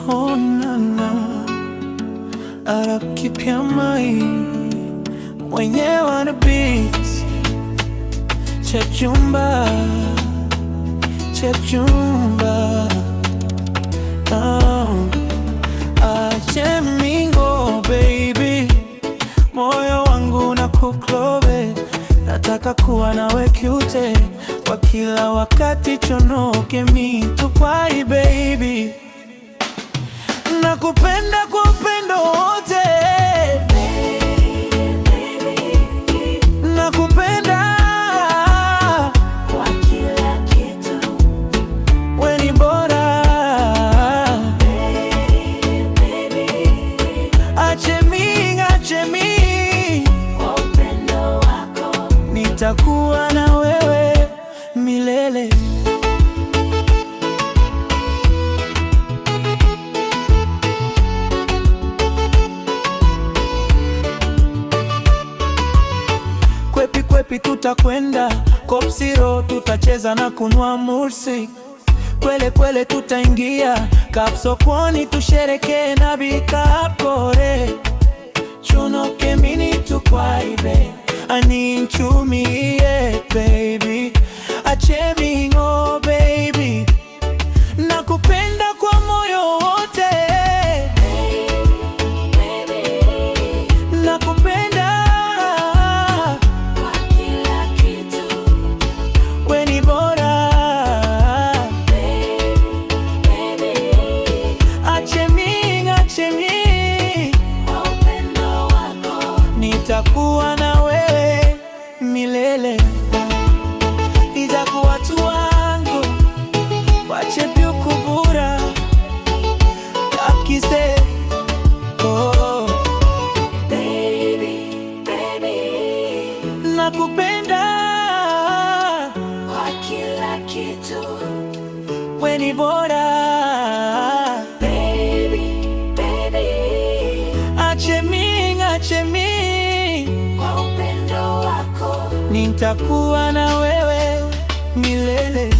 Oh na na, Arab kipya mai mwenyewe na beats Chepchumba, Chepchumba. Ache mingo baby, moyo wangu na kuklove, nataka kuwa nawe cute kwa kila wakati, chonoke mitupai baby, nakupenda kwa upendo wote, nakupenda kwa kila kitu, we ni bora baby. Ache mi Kwa upendo wako nitakuwa na wewe milele. Kwepi kwepi tutakwenda, Kopsiro tutacheza na kunwa mursi, kwele kwele tutaingia, Kapsokoni tusherekee na bikapkore, chonoke mini tukwaibe, aninchumie baby, ache bingo baby, nakupenda kwa moyo wote, nakupenda kwa kila kitu, we ni bora baby. ache mi Kwa upendo wako nitakuwa na wewe milele, nitakuwa tu wangu wache byukubura akise oh. baby. Nakupenda Kwa kila kitu, we ni bora baby. ache mi Kwa upendo wako nitakuwa na wewe milele.